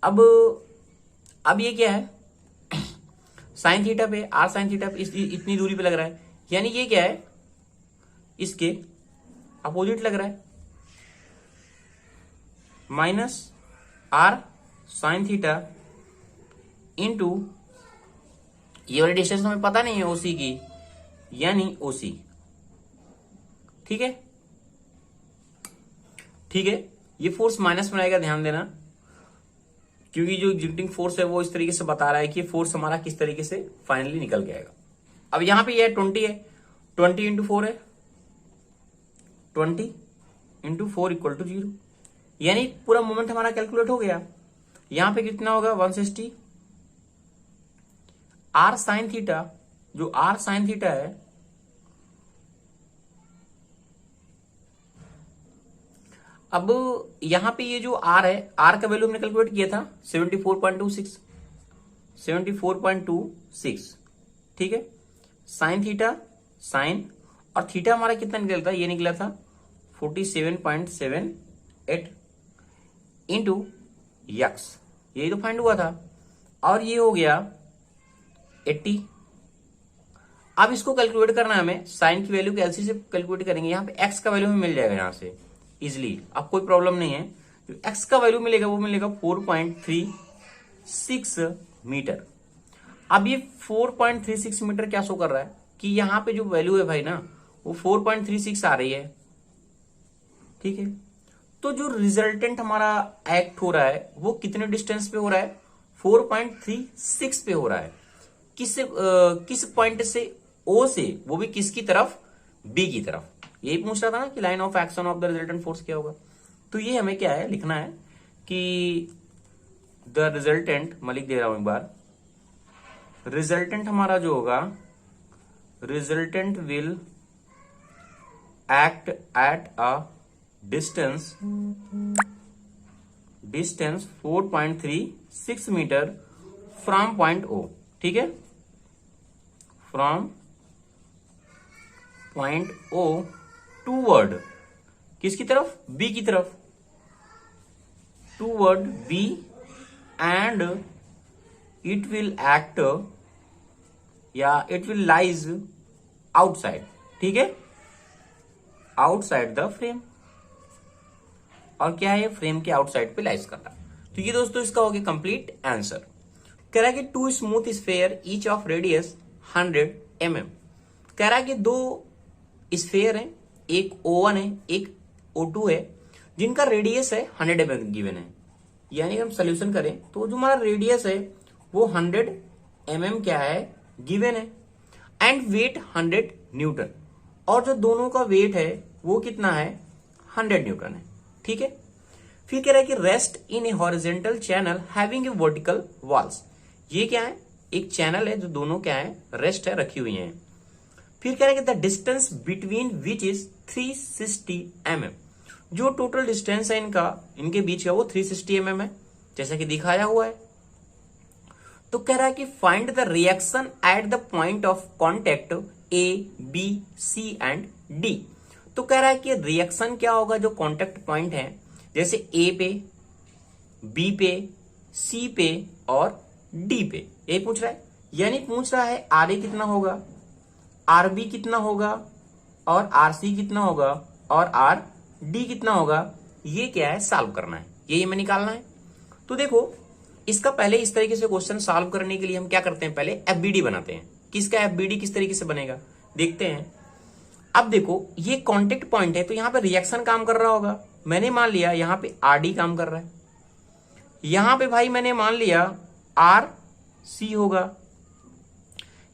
अब ये क्या है, साइन थीटा पे, आर साइन थीटा पे इतनी दूरी पे लग रहा है, यानी ये क्या है इसके अपोजिट लग रहा है, minus R sine theta into ये वाली डिस्टेंस हमें पता नहीं है ओसी की, यानी ओसी। ठीक है, ठीक है, ये फोर्स माइनस में आएगा, ध्यान देना, क्योंकि जो एग्जीक्यूटिंग फोर्स है वो इस तरीके से बता रहा है कि फोर्स हमारा किस तरीके से फाइनली निकल के आएगा। अब यहां पे ये 20 है, 20 इंटू 4 है, 20 इंटू 4 इक्वल टू 0, यानी पूरा मोमेंट हमारा कैलकुलेट हो गया। यहां पे कितना होगा 160 आर साइन थीटा, जो आर साइन थीटा है अब यहां पे ये जो आर है, आर का वैल्यू हमने कैलकुलेट किया था 74.26, 74.26, ठीक है। साइन थीटा, साइन और थीटा हमारा कितना निकला था, ये निकला था 47.78 इंटू यक्स, यही तो फाइंड हुआ था, और ये हो गया 80। अब इसको कैलकुलेट करना है हमें, साइन की वैल्यू कैलसी से कैलकुलेट करेंगे, यहां पे एक्स का वैल्यू हमें मिल जाएगा यहां से इजिली, अब कोई प्रॉब्लम नहीं है। जो एक्स का वैल्यू मिलेगा वो मिलेगा 4.36 मीटर। अब ये 4.36 मीटर क्या शो कर रहा है कि यहां पे जो वैल्यू है भाई ना वो 4.36 आ रही है, ठीक है। तो जो रिजल्टेंट हमारा एक्ट हो रहा है वो कितने डिस्टेंस पे हो रहा है, 4.36 पे हो रहा है। किस पॉइंट से, ओ से, वो भी किसकी तरफ, बी की तरफ। यही पूछ रहा था ना कि line of action of the resultant force क्या होगा। तो ये हमें क्या है लिखना है कि द रिजल्टेंट, मैं लिख दे रहा हूं एक बार, रिजल्टेंट हमारा जो होगा, resultant will act at a distance 4.36 metre from point O, ठीक है, फ्रॉम पॉइंट ओ टूवर्ड, किसकी तरफ, बी की तरफ, toward B, and it will act या इट विल लाइज आउटसाइड, ठीक है, आउटसाइड द फ्रेम। और क्या है, फ्रेम के आउटसाइड पे लाइज कर रहा है। तो ये दोस्तों इसका हो गया कंप्लीट आंसर। कह रहा है कि two smooth sphere each of radius 100 mm। कह रहा है कि दो स्फेयर है, एक O1 है, एक O2 है, जिनका रेडियस है 100 mm गिवन है। यानी हम सोल्यूशन करें तो जो हमारा रेडियस है वो 100 mm क्या है, गिवन है, एंड वेट 100 न्यूटन, और जो दोनों का वेट है वो कितना है, 100 न्यूटन है, ठीक है। फिर कह रहा है कि rest in A horizontal channel having a vertical walls. ये क्या है, एक चैनल है जो दोनों क्या है, रेस्ट है, रखी हुई है। फिर कह रहा है कि the distance between which is 360 mm। जो टोटल डिस्टेंस है इनके बीच का वो 360 mm है, जैसा कि दिखाया हुआ है। तो कह रहा है कि find the reaction at the point of contact A, B, C and D। तो कह रहा है कि रिएक्शन क्या होगा जो कॉन्टेक्ट पॉइंट है, जैसे A पे, B पे, C पे और D पे, ये पूछ रहा है। यानी पूछ रहा है RA कितना होगा, RB कितना होगा, और RC कितना होगा, और RD कितना होगा। ये क्या है, सॉल्व करना है, ये हमें निकालना है। तो देखो इसका पहले इस तरीके से क्वेश्चन सॉल्व करने के लिए हम क्या करते हैं, पहले FBD बनाते हैं। किसका FBD किस तरीके से बनेगा देखते हैं। अब देखो ये कांटेक्ट पॉइंट है, तो यहां पे रिएक्शन काम कर रहा होगा। मैंने मान लिया यहां पे RD काम कर रहा है, यहां पे भाई मैंने मान लिया RC होगा,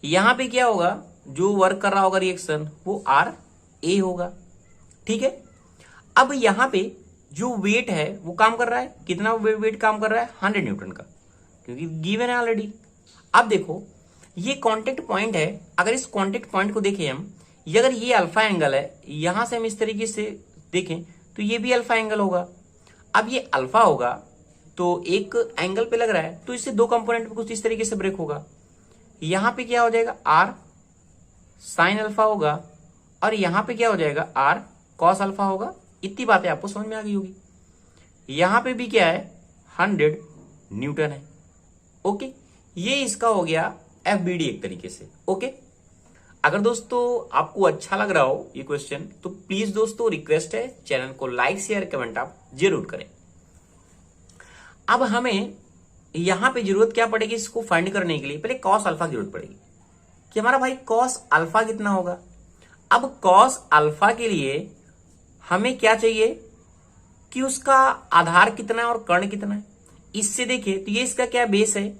यहां पे क्या होगा, जो वर्क कर रहा होगा रिएक्शन वो RA होगा, ठीक है। अब यहां पे जो वेट है वो काम कर रहा है, कितना वेट काम कर रहा है, 100 न्यूटन का, क्योंकि गिवन है ऑलरेडी। अब देखो ये कांटेक्ट पॉइंट है, अगर इस कांटेक्ट पॉइंट को देखें हम, ये अगर ये अल्फा एंगल है, यहां से हम इस तरीके से देखें तो ये भी अल्फा एंगल होगा। अब ये अल्फा होगा तो एक एंगल पे लग रहा है, तो इससे दो कंपोनेंट पे कुछ इस तरीके से ब्रेक होगा। यहां पे क्या हो जाएगा, R साइन अल्फा होगा, और यहां पे क्या हो जाएगा, R कॉस अल्फा होगा। इतनी बातें आपको समझ में आ गई होगी। यहां पे भी क्या है, 100 न्यूटन है, ओके। ये इसका हो गया FBD एक तरीके से, ओके। अगर दोस्तों आपको अच्छा लग रहा हो ये क्वेश्चन, तो प्लीज दोस्तों रिक्वेस्ट है चैनल को लाइक शेयर कमेंट आप जरूर करें। अब हमें यहां पे जरूरत क्या पड़ेगी, इसको फाइंड करने के लिए पहले कॉस अल्फा की जरूरत पड़ेगी कि हमारा भाई कॉस अल्फा कितना होगा। अब कॉस अल्फा के लिए हमें क्या चाहिए, कि उसका आधार कितना है और कर्ण कितना है। इससे देखें तो ये इसका क्या बेस है,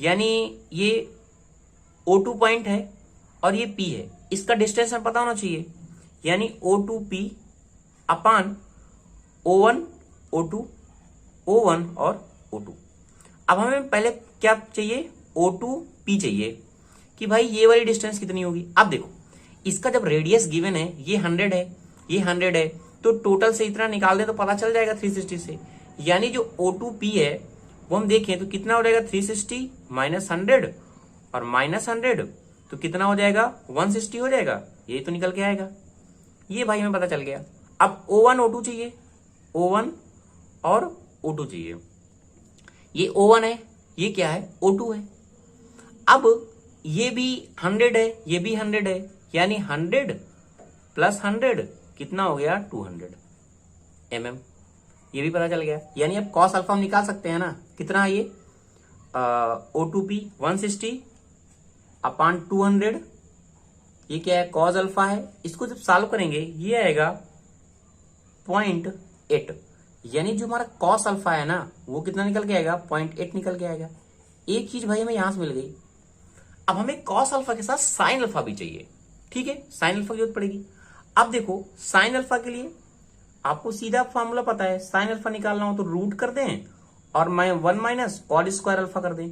यानी ये O2 पॉइंट है और ये P है, इसका डिस्टेंस हमें पता होना चाहिए, यानी O2P अपान O1 O2 O1 और O2। अब हमें पहले क्या चाहिए, O2P चाहिए कि भाई ये वाली डिस्टेंस कितनी होगी। अब देखो इसका जब रेडियस गिवन है, ये 100 है, ये 100 है, तो टोटल से इतना निकाल दे तो पता चल जाएगा 360 से। यानी जो O2P है वो हम देखें तो कितना हो जाएगा, 360 माइनस 100 और माइनस 100 तो कितना हो जाएगा, 160 हो जाएगा। ये तो निकल के आएगा, ये भाई हमें पता चल गया। अब O1 O2 चाहिए, O1 और O2 चाहिए। ये O1 है, ये क्या है, O2 है। अब ये भी 100 है, ये भी 100 है, यानी 100 प्लस 100 कितना हो गया, 200 mm। ये भी पता चल गया, यानी अब कॉस अल्फा हम निकाल सकते हैं ना, कितना है ये, O2P 160 अपान 200, ये क्या है, कॉस अल्फा है। इसको जब सॉल्व करेंगे ये आएगा 0.8, यानी जो हमारा कॉस अल्फा है ना वो कितना निकल के आएगा, 0.8 निकल के आएगा। एक चीज भाई हमें यहां से मिल गई। अब हमें कॉस अल्फा के साथ साइन अल्फा भी चाहिए, ठीक है, साइन अल्फा की जरूरत पड़ेगी। अब देखो साइन अल्फा के लिए आपको सीधा फॉर्मूला पता है, साइन अल्फा निकालना हो तो रूट कर दें और 1 माइनस कॉल स्क्वायर अल्फा कर दें।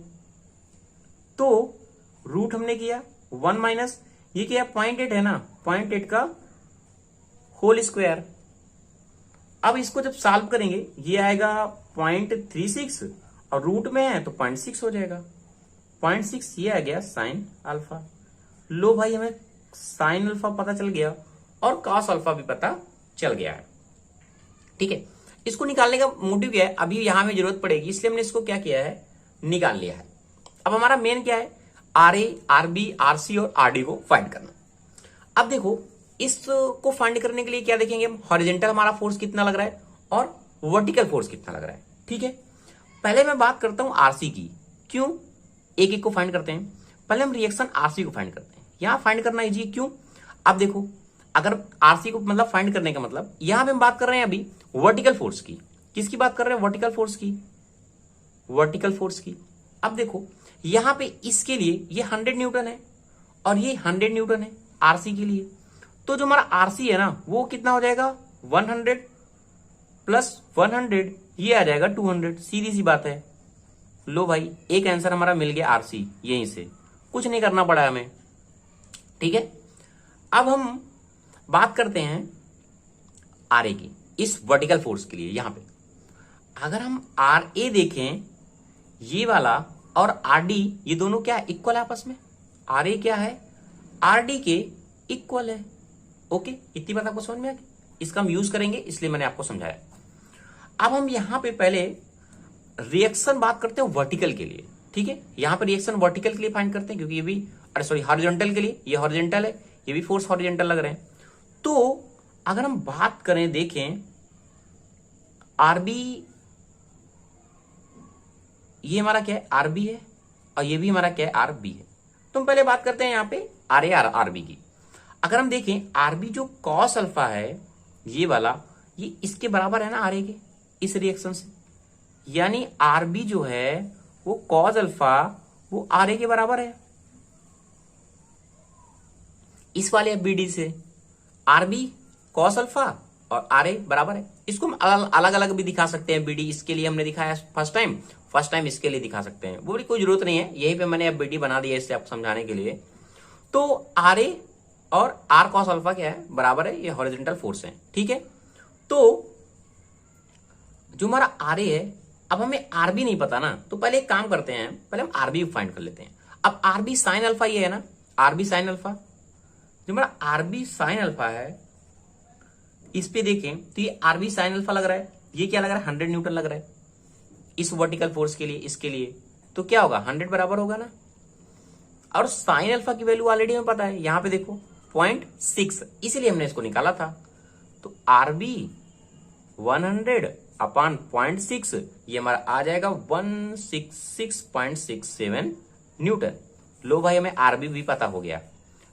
तो रूट हमने किया 1 माइनस ये क्या, 0.8 है ना, 0.8 का होल स्क्वायर। अब इसको जब सॉल्व करेंगे ये आएगा 0.36 और रूट में है तो 0.6 हो जाएगा, 0.6 ये आ गया साइन अल्फा। लो भाई हमें साइन अल्फा पता चल गया और कॉस अल्फा भी पता चल गया है, ठीक है। इसको निकालने का मोटिव क्या है, अभी यहां में जरूरत पड़ेगी इसलिए हमने इसको क्या किया है, निकाल लिया है। अब हमारा मेन क्या है, RA RB RC और RD को फाइंड करना। अब देखो इसको फाइंड करने के लिए क्या देखेंगे हम, हॉरिजॉन्टल हमारा फोर्स कितना लग रहा है और वर्टिकल फोर्स कितना लग रहा है, ठीक है। पहले मैं बात करता हूं RC की, क्यों, एक एक को फाइंड करते हैं। पहले हम रिएक्शन RC को फाइंड करते हैं, यहां फाइंड करना इजी, क्यों। अब देखो अगर RC को मतलब फाइंड करने का मतलब, यहां पे हम बात कर रहे हैं अभी वर्टिकल फोर्स की, किसकी बात कर रहे हैं, वर्टिकल फोर्स की, वर्टिकल फोर्स की। अब देखो यहां पे इसके लिए ये 100 न्यूटन है और ये 100 न्यूटन है RC के लिए, तो जो हमारा RC है ना वो कितना हो जाएगा, 100 प्लस 100 ये आ जाएगा 200, सीधी सी बात है। लो भाई एक आंसर हमारा मिल गया RC, यहीं से कुछ नहीं करना पड़ा हमें, ठीक है। अब हम बात करते हैं RA की, इस वर्टिकल फोर्स के लिए। यहां पे अगर हम RA देखें ये वाला और RD ये दोनों क्या है, इक्वल है आपस में। RA क्या है, RD के इक्वल है, ओके, इतनी बात आपको समझ में आ गई। इसका हम यूज करेंगे इसलिए मैंने आपको समझाया। अब हम यहां पे पहले रिएक्शन बात करते हैं वर्टिकल के लिए, ठीक है। यहां पर रिएक्शन वर्टिकल के लिए फाइंड करते हैं क्योंकि ये भी, अरे सॉरी हॉरिजॉन्टल के लिए, ये हॉरिजॉन्टल है, ये भी फोर्स हॉरिजॉन्टल लग रहे हैं। तो अगर हम बात करें, देखें RB ये हमारा क्या है, RB है और ये भी हमारा क्या है, RB है। तो हम पहले बात करते हैं यहाँ पे RA और RB की। अगर हम देखें RB जो कॉस अल्फा है ये वाला, ये इसके बराबर है ना RA के, इस रिएक्शन से, यानी RB जो है वो कॉस अल्फा वो RA के बराबर है। इस वाले BD से RB कॉस अल्फा और RA बराबर है। इसको हम अलग अलग भी दिखा सकते हैं, BD इसके लिए हमने दिखाया फर्स्ट टाइम इसके लिए दिखा सकते हैं, वो भी कोई जरूरत नहीं है, यहीं पे मैंने अब BD बना दिया इससे आपको समझाने के लिए। तो RA और R कॉस अल्फा क्या है, बराबर है, ये हॉरिजॉन्टल फोर्स है, ठीक है। तो जो हमारा RA है, अब हमें RB नहीं पता ना, तो पहले एक काम करते हैं, पहले हम RB फाइंड कर लेते हैं। अब RB साइन अल्फा ये है ना, RB साइन अल्फा, जो हमारा RB साइन अल्फा है इस पे देखें तो ये RB साइन अल्फा लग रहा है, ये क्या लग रहा है, 100 न्यूटन लग रहा है इस वर्टिकल फोर्स के लिए, इसके लिए तो क्या होगा, 100 बराबर होगा ना। और साइन अल्फा की वैल्यू ऑलरेडी हमें पता है, यहां पे देखो 0.6, इसीलिए हमने इसको निकाला था। तो RB 100 अपान 0.6 ये हमारा आ जाएगा 166.67 न्यूटन। लो भाई हमें RB भी पता हो गया,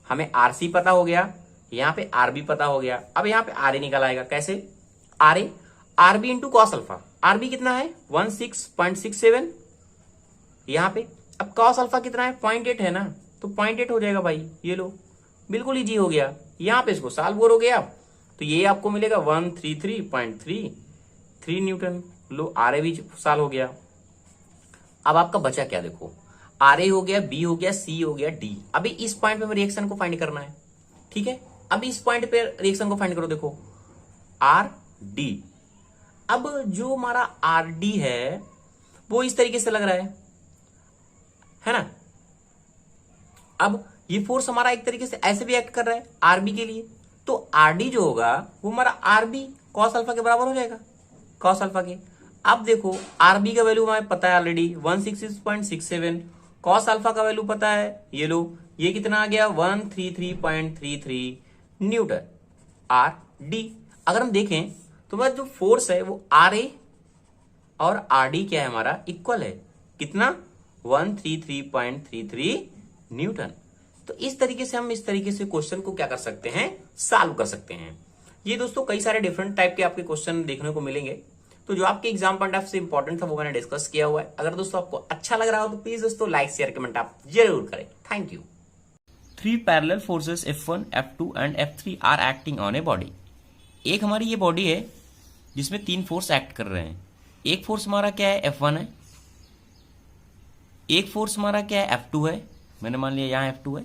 हमें RC पता हो गया, यहां पे RB पता हो गया। अब यहां पे RA निकल आएगा, कैसे, RB into cos alpha. RB कितना है 16.67 यहां पे। अब कॉस अल्फा कितना है 0.8 है ना, तो 0.8 हो जाएगा भाई, ये लो बिल्कुल इजी हो गया। यहां पे इसको साल बोर हो गया, तो ये आपको मिलेगा 133.33 न्यूटन। लो आर ए भी साल हो गया। अब आपका बचा क्या देखो, आर ए हो गया, बी हो गया, सी हो गया, डी। अभी इस पॉइंट पे रिएक्शन को फाइंड करना है, ठीक है। अभी इस पॉइंट पे रिएक्शन को फाइंड करो, देखो आर डी। अब जो हमारा आर डी है वो इस तरीके से लग रहा है ना। अब ये फोर्स हमारा एक तरीके से ऐसे भी एक्ट कर रहा है आरबी के लिए, तो आरडी जो होगा वो हमारा आरबी कॉस अल्फा के बराबर हो जाएगा, कॉस अल्फा के। अब देखो आरबी का वैल्यू हमें पता है ऑलरेडी 166.67, कॉस अल्फा का वैल्यू पता है, ये लो ये कितना आ गया 133.33 न्यूटन आर डी। अगर हम देखें तो हमारा जो फोर्स है वो आर ए और आर डी क्या है हमारा इक्वल है, कितना 133.33 न्यूटन। तो इस तरीके से हम इस तरीके से क्वेश्चन को क्या कर सकते हैं, सॉल्व कर सकते हैं। ये दोस्तों कई सारे डिफरेंट टाइप के आपके क्वेश्चन देखने को मिलेंगे, तो जो आपके एग्जाम पॉइंट ऑफ से इंपॉर्टेंट था वो मैंने डिस्कस किया हुआ है। अगर दोस्तों आपको अच्छा लग रहा हो तो प्लीज दोस्तों लाइक शेयर कमेंट आप जरूर करें। Thank you. 3 parallel forces F1, F2 and F3 are acting on a body. एक हमारी ये बॉडी है जिसमें 3 फोर्स एक्ट कर रहे हैं। एक फोर्स हमारा क्या है F1 है, एक फोर्स हमारा क्या है F2 है, मैंने मान लिया यहाँ F2 है,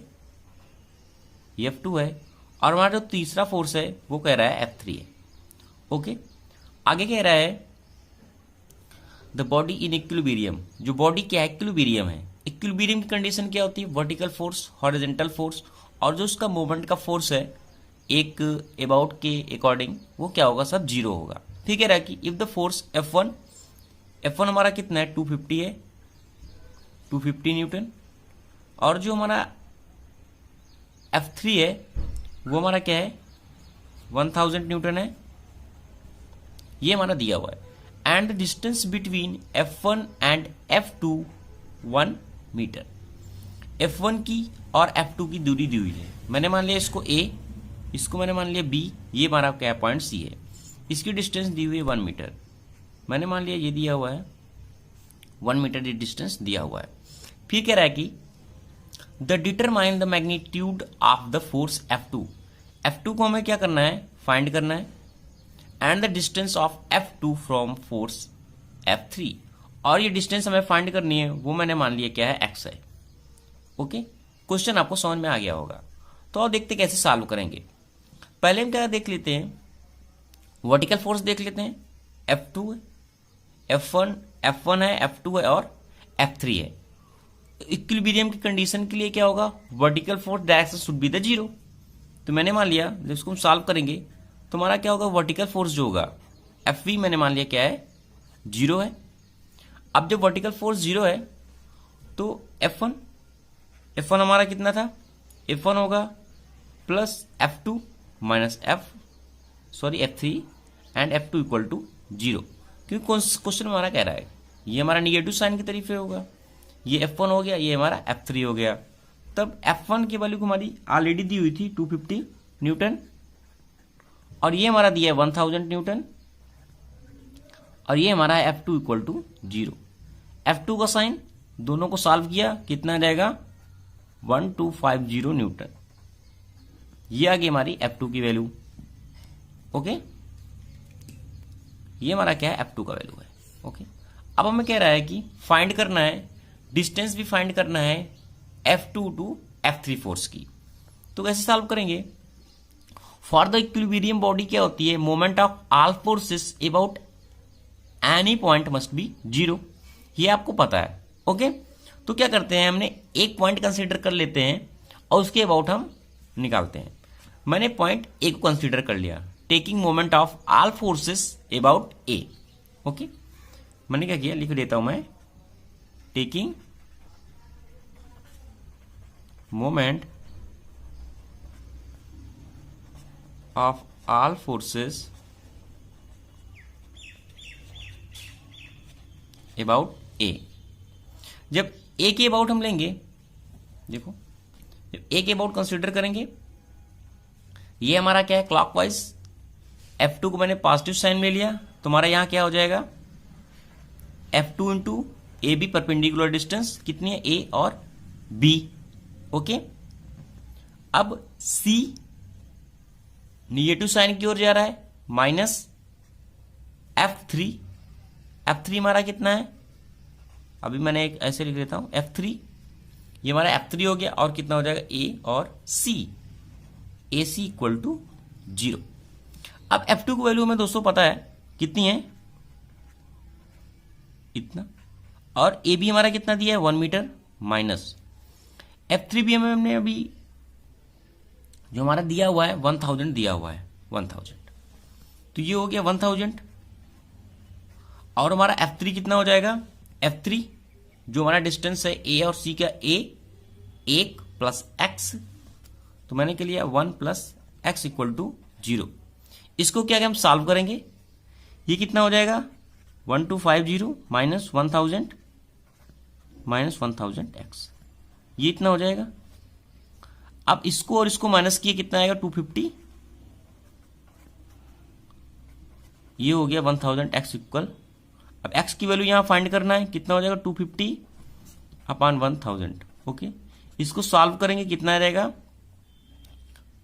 ये F2 है, और हमारा जो तीसरा फोर्स है वो कह रहा है F3 है। ओके, आगे कह रहा है द बॉडी इन इक्विलिब्रियम। जो बॉडी क्या है इक्विलिब्रियम है। इक्विलिब्रियम की कंडीशन क्या होती है, वर्टिकल फोर्स, हॉरिजॉन्टल फोर्स, और जो उसका मूवमेंट का फोर्स है एक अबाउट के अकॉर्डिंग वो क्या होगा, सब जीरो होगा। ठीक है रहा कि इफ द फोर्स F1 हमारा कितना है 250 है, 250 न्यूटन, और जो हमारा F3 है वो हमारा क्या है 1000 न्यूटन है, ये हमारा दिया हुआ है। And the distance between F1 and F2 1 metre. F1 की और F2 की दूरी दी हुई है। मैंने मान लिया इसको A, इसको मैंने मान लिया B, ये हमारा क्या पॉइंट C है। इसकी डिस्टेंस दी हुई है 1 मीटर, मैंने मान लिया ये दिया हुआ है 1 मीटर ये डिस्टेंस दिया हुआ है। फिर कह रहा है कि the determine the magnitude of the force F2। F2 को हमें क्या करना है, फाइंड करना है, and the distance of F2 from force F3, और ये डिस्टेंस हमें फाइंड करनी है वो मैंने मान लिया क्या है x है। ओके, क्वेश्चन आपको समझ में आ गया होगा। तो अब देखते कैसे सॉल्व करेंगे। पहले हम क्या देख लेते हैं, वर्टिकल फोर्स देख लेते हैं। F2 है, F1 है, F2 है और F3 है। इक्विलिब्रियम की कंडीशन के लिए क्या होगा, vertical force direction should be the zero. तो मैंने मान लिया जब इसको हम सॉल्व करेंगे तो हमारा क्या होगा, वर्टिकल फोर्स जो होगा Fv मैंने मान लिया क्या है जीरो है। अब जब वर्टिकल फोर्स जीरो है तो F1 हमारा कितना था, F1 होगा plus F2 minus F3 and F2 equal to zero, क्योंकि क्वेश्चन हमारा कह रहा है ये हमारा निगेटिव साइन की तरीके होगा। ये F1 हो गया, ये हमारा F3 हो गया। तब F1 की वैल्यू हमारी ऑलरेडी दी हुई थी 250 न्यूटन, और ये हमारा दिया है 1000 न्यूटन, और ये हमारा है F2 equal to zero. F2 का साइन दोनों को सॉल्व किया कितना जाएगा 1250 न्यूटन। ये आ गई हमारी F2 की वैल्यू। ओके, ये हमारा क्या है F2 का वैल्यू है। ओके, अब हमें कह रहा है कि फाइंड करना है, डिस्टेंस भी फाइंड करना है F2 टू F3 फोर्स की। तो कैसे सॉल्व करेंगे, फॉर द इक्विलिब्रियम बॉडी क्या होती है, moment of all forces about any point must be zero, ये आपको पता है। ओके, तो क्या करते हैं, हमने एक पॉइंट कंसीडर कर लेते हैं और उसके अबाउट हम निकालते हैं। मैंने पॉइंट ए को कंसीडर कर लिया, taking moment of all forces about A. Okay, मैंने क्या किया, लिख देता हूं मैं, taking moment of all forces about A. जब ए के अबाउट हम लेंगे, देखो जब ए के अबाउट कंसीडर करेंगे, ये हमारा क्या है क्लॉकवाइज, F2 को मैंने पॉजिटिव साइन में लिया, तुम्हारा यहाँ क्या हो जाएगा, F2 into A B perpendicular distance कितनी है, ए और बी। ओके, अब C निगेटिव साइन की ओर जा रहा है, माइनस F3। F3 हमारा कितना है, अभी मैंने एक ऐसे लिख देता हूं, F3, ये हमारा F3 हो गया, और कितना हो जाएगा, A और C, AC इक्वल टू 0। अब F2 की वैल्यू हमें दोस्तों पता है कितनी है, इतना, और ए बी हमारा कितना दिया है, 1 मीटर, माइनस F3 भी हमने अभी जो हमारा दिया हुआ है 1000 दिया हुआ है, 1000, तो ये हो गया 1000, और हमारा F3 कितना हो जाएगा, F3 जो हमारा डिस्टेंस है ए और सी का, ए 1 प्लस एक्स, तो मैंने क्या लिया 1 प्लस एक्स इक्वल टू 0। इसको क्या हम सॉल्व करेंगे, ये कितना हो जाएगा, 1250 माइनस 1000 एक्स, ये इतना हो जाएगा। अब इसको और इसको माइनस किए कितना आएगा, 250, ये हो गया 1000 एक्स इक्वल। अब एक्स की वैल्यू यहां फाइंड करना है, कितना हो जाएगा, 250 अपॉन 1000। ओके, इसको सॉल्व करेंगे, कितना रहेगा,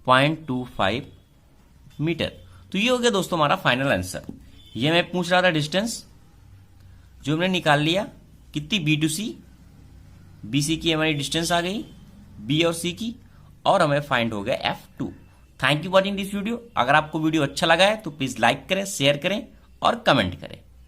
0.25 मीटर। तो ये हो गया दोस्तों हमारा फाइनल आंसर। ये मैं पूछ रहा था डिस्टेंस, जो हमने निकाल लिया, कितनी, B to C, B C की हमारी डिस्टेंस आ गई, बी और सी की, और हमें फाइंड हो गया F2। Thank you watching this video. अगर आपको वीडियो अच्छा लगा है तो प्लीज लाइक करें, शेयर करें और कमेंट करें।